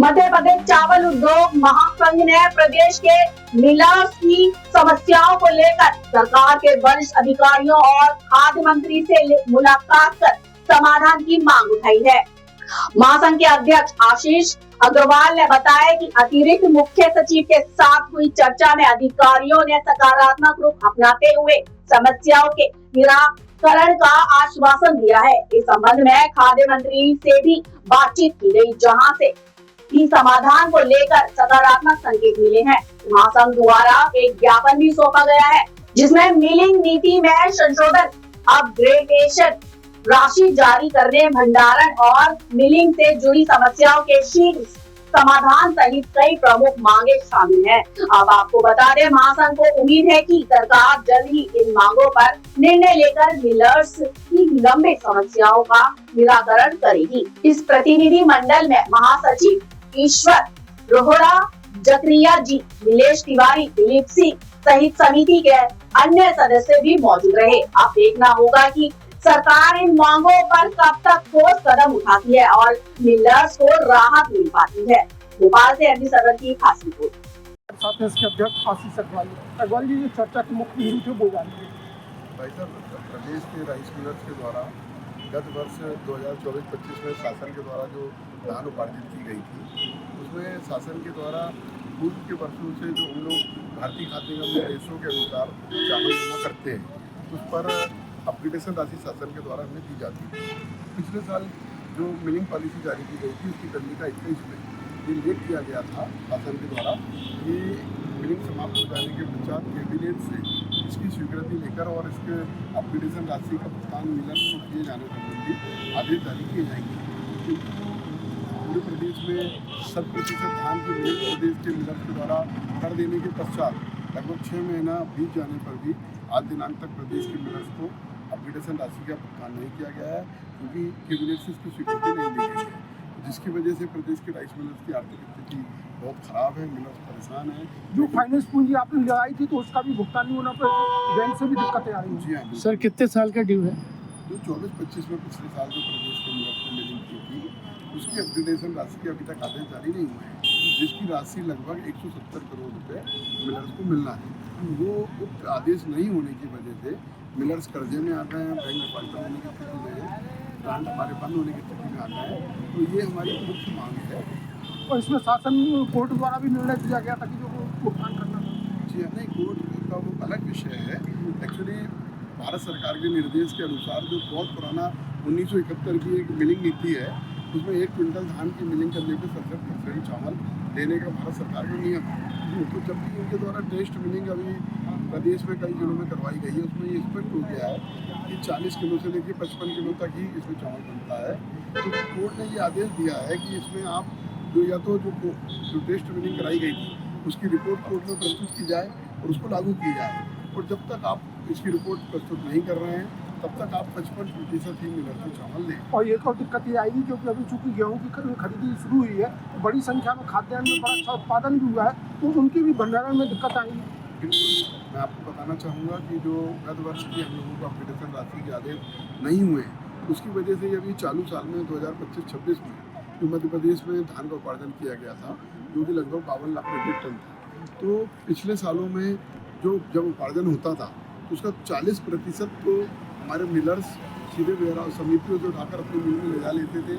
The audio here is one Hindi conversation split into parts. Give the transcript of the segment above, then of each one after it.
मध्य प्रदेश चावल उद्योग महासंघ ने प्रदेश के मिलर्स की समस्याओं को लेकर सरकार के वरिष्ठ अधिकारियों और खाद्य मंत्री से मुलाकात कर समाधान की मांग उठाई है। महासंघ के अध्यक्ष आशीष अग्रवाल ने बताया कि अतिरिक्त मुख्य सचिव के साथ हुई चर्चा में अधिकारियों ने सकारात्मक रूप अपनाते हुए समस्याओं के निराकरण का आश्वासन दिया है। इस संबंध में खाद्य मंत्री से भी बातचीत की गई, जहां से की समाधान को लेकर सकारात्मक संकेत मिले हैं। महासंघ द्वारा एक ज्ञापन भी सौंपा गया है, जिसमें मिलिंग नीति में संशोधन, अपग्रेडेशन, राशि जारी करने, भंडारण और मिलिंग से जुड़ी समस्याओं के शीघ्र समाधान सहित कई प्रमुख मांगे शामिल हैं। अब आपको बता दें, महासंघ को उम्मीद है कि सरकार जल्द ही इन मांगों पर निर्णय लेकर मिलर्स की लंबित समस्याओं का निराकरण करेगी। इस प्रतिनिधि मंडल में महासचिव ईश्वर रोहड़ा, जकरिया जी, नीलेश तिवारी, दिलीप सिंह सहित समिति के अन्य सदस्य भी मौजूद रहे। अब देखना होगा कि सरकार इन मांगों पर कब तक ठोस कदम उठाती है और मिलर्स को राहत मिल पाती है। भोपाल से एमडी सरवर की खास रिपोर्ट। साथ में इसके अध्यक्ष आशीष अग्रवाल जी, चर्चा की मुख्य बिंदु थे, वो जानिए। भाई साहब, प्रदेश के राइस मिलर्स के द्वारा गत वर्ष 2024-25 में शासन के द्वारा जो धान उपार्जित की गई थी, उसमें शासन के द्वारा पूर्व के वर्षों से जो हम लोग भारतीय खाद्य निगम निर्देशों के अनुसार चावल जमा करते हैं, उस पर अपग्रेडेशन राशि शासन के द्वारा हमें दी जाती है। पिछले साल जो मिलिंग पॉलिसी जारी की गई थी, उसकी कंडिका 21 में ये लेट किया गया था शासन के द्वारा कि मिलिंग समाप्त हो जाने के पश्चात कैबिनेट से इसकी स्वीकृति लेकर और इसके अपग्रेडेशन राशि का भुगतान मिलर्स को किए जाने संबंधी आदेश जारी किए जाएंगे। पूरे प्रदेश में 100% धान की मिलिंग प्रदेश के मिलर्स के द्वारा कर देने के पश्चात लगभग 6 महीना बीत जाने पर भी आज दिनांक तक प्रदेश के मिलर्स को अपग्रेडेशन राशि का भुगतान नहीं किया गया है, क्योंकि कैबिनेट से इसकी स्वीकृति नहीं दी गई है, जिसकी वजह से प्रदेश के राइस मिलर्स की आर्थिक स्थिति बहुत खराब है। मिलर्स परेशान है। जो फाइनेंस पूंजी आपने लगाई थी, तो उसका भी भुगतान नहीं होना पर बैंक से भी दिक्कतें आ रही हैं। जी हाँ सर, कितने साल का ड्यू है? जो 24-25 में पिछले साल जो प्रदेश के मिलर्स ने मिलिंग की थी, उसकी अपग्रेडेशन राशि के अभी तक आदेश जारी नहीं हुए हैं, जिसकी राशि लगभग 170 करोड़ रुपए मिलर्स को मिलना है। वो आदेश नहीं होने की वजह से मिलर्स कर्जे में आ गए हैं, बैंक डिफॉल्टर होने की स्थिति में है, प्लांट हमारे बंद होने की स्थिति में आ गए हैं। तो ये हमारी मुख्य मांग है। और इसमें शासन कोर्ट द्वारा भी निर्णय दिया गया था कि जो भुगतान करना था। जी नहीं, कोर्ट का वो अलग विषय है। एक्चुअली भारत सरकार के निर्देश के अनुसार जो बहुत पुराना 1971 की एक मिलिंग नीति है, उसमें 1 क्विंटल धान की मिलिंग करने पर 67% चावल देने का भारत सरकार का नियम है। तो जब भी इनके द्वारा टेस्ट मिलिंग अभी प्रदेश में कई जिलों में करवाई गई है, उसमें ये स्पष्ट हो गया है कि 40 किलो से लेकर 55 किलो तक ही इसमें चावल बनता है। तो कोर्ट ने ये आदेश दिया है कि इसमें आप जो या तो जो टेस्ट मिलिंग कराई गई थी, उसकी रिपोर्ट कोर्ट में प्रस्तुत की जाए और उसको लागू की जाए। और जब तक आप इसकी रिपोर्ट प्रस्तुत नहीं कर रहे हैं, तब तक आप 55% ही मिलर को चावल दें। और एक और दिक्कत ये आएगी, क्योंकि अभी चूंकि गेहूं की खरीदी शुरू हुई है, तो बड़ी संख्या में खाद्यान्न में बड़ा अच्छा उत्पादन भी हुआ है, तो उनकी भी भंडारण में दिक्कत आएगी। बिल्कुल, मैं आपको बताना चाहूँगा कि जो गत वर्ष की हम लोगों को अपग्रेडेशन राशि के आदेश नहीं हुए, उसकी वजह से अभी चालू साल में 2025-26 में जो मध्य प्रदेश में धान का उपार्जन किया गया था, जो कि लगभग 52 लाख मीट्रिक टन था। तो पिछले सालों में जब उपार्जन होता था, तो उसका 40% तो हमारे मिलर्स सीधे वेयर समितियों से उठाकर अपनी मिल में ले जा लेते थे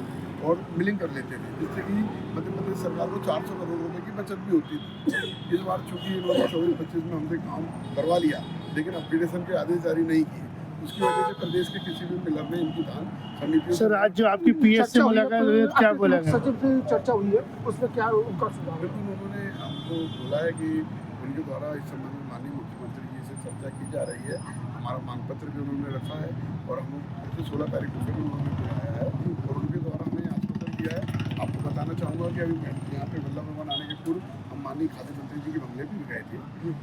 और मिलिंग कर लेते थे, जिससे कि मध्य प्रदेश सरकार को 400 करोड़ रुपए की बचत भी होती थी। इस बार चूंकि इन्होंने 24-25 में हमसे काम करवा लिया, लेकिन अपग्रेडेशन के आदेश जारी नहीं किए, उसकी वजह से प्रदेश के किसी भी मिलर ने इनकी धान समितियों। सर, आज जो आपकी पीएस से मुलाकात हुई, क्या बोला गया? सचिव से चर्चा हुई है, उसमें क्या उनका सुझाव? बिल्कुल, उन्होंने हमको बोला है कि उनके द्वारा इस संबंध में माननीय मुख्यमंत्री जी से चर्चा की जा रही है। हमारा मांग पत्र भी उन्होंने रखा है और हम 16 तारीख को भी उन्होंने बुलाया है और उनके द्वारा हमें आश्वासन दिया है। आपको बताना चाहूँगा कि अभी यहाँ पे वल्लभ भवन आने के पूर्व हम माननीय खाद्य मंत्री जी के बंगले भी गए थे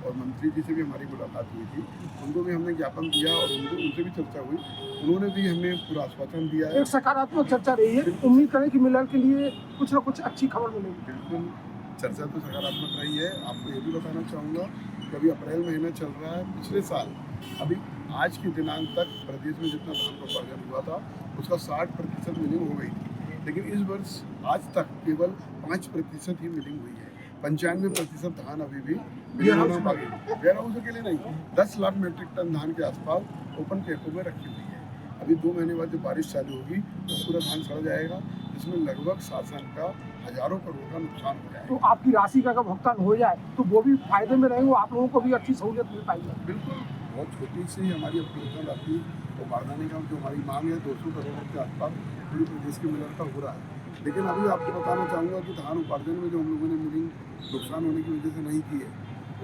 और मंत्री जी से भी हमारी मुलाकात हुई थी। उनको भी हमने ज्ञापन दिया और उनसे भी चर्चा हुई, उन्होंने भी हमें पूरा आश्वासन दिया है। एक सकारात्मक चर्चा रही है, उम्मीद करें कि मिलर के लिए कुछ ना कुछ अच्छी खबर मिलेगी। बिल्कुल, चर्चा तो सकारात्मक रही है। आपको ये भी बताना चाहूँगा कि अभी अप्रैल महीना चल रहा है, पिछले साल अभी आज के दिनांक तक प्रदेश में जितना धान का उपार्जन हुआ था, उसका 60% मिलिंग हो गई थी। लेकिन इस वर्ष आज तक केवल 5% ही मिलिंग हुई है। 95% धान अभी भी मिलिंग होना बाकी है। वेयर हाउस के लिए नहीं, 10 लाख मीट्रिक टन धान के आसपास ओपन कैंपों में रखी हुई है। अभी 2 महीने बाद जब बारिश चालू होगी तो पूरा धान सड़ जाएगा, जिसमें लगभग शासन का हजारों करोड़ का नुकसान हो जाएगा। तो आपकी राशि का अगर भुगतान हो जाए तो वो भी फायदे में रहेंगे, आप लोगों को भी अच्छी सहूलियत मिल पाएगी। बिल्कुल, बहुत छोटी सी हमारी अप्रोचन राशि तो बारदाने का जो हमारी मांग है 200 करोड़ के आसपास पूरे प्रदेश के मिलर का हो रहा है। लेकिन अभी आपको बताना चाहूँगा कि धान उपार्जन में जो हम लोगों ने मिलिंग नुकसान होने की वजह से नहीं की है,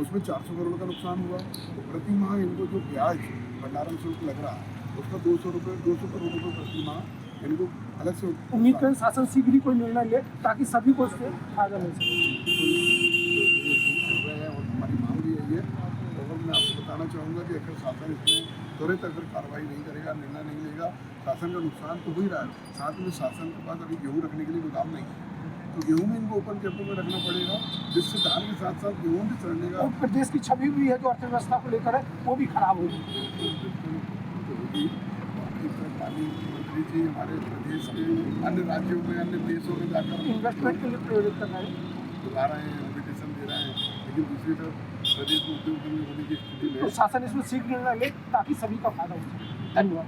उसमें 400 करोड़ का नुकसान हुआ। तो प्रति माह इनको जो ब्याज भंडारण शुल्क लग रहा है उसका 200 करोड़ रुपये प्रति माह इनको अलग से उम्मीद करें शासन शीघ्र ही कोई निर्णय ले ताकि सभी को इससे फायदा मिल सके। रहे हैं और हमारी मांग भी यही है। और मैं आपको बताना चाहूँगा कि अगर शासन इसमें त्वरित अगर कार्रवाई नहीं करेगा, निर्णय नहीं लेगा, शासन का नुकसान तो हो ही रहा है। साथ में शासन के पास अभी गेहूँ रखने के लिए गोदाम नहीं है, तो गेहूँ में इनको ओपन कैंपों में रखना पड़ेगा, जिससे धान के साथ साथ गेहूँ भी सड़ने का और प्रदेश की छवि भी है जो अर्थव्यवस्था को लेकर है वो भी खराब होगी। मुख्यमंत्री जी हमारे प्रदेश के अन्य राज्यों में, अन्य देशों में जाकर इन्वेस्टमेंट के लिए प्रेरित कर रहे हैं, बुला रहे हैं, इन्विटेशन दे रहे हैं, लेकिन दूसरी तरफ प्रदेश में उद्योग धंधे होने की स्थिति में तो शासन इसमें शीघ्र निर्णय ले ताकि सभी का फायदा हो सके। धन्यवाद।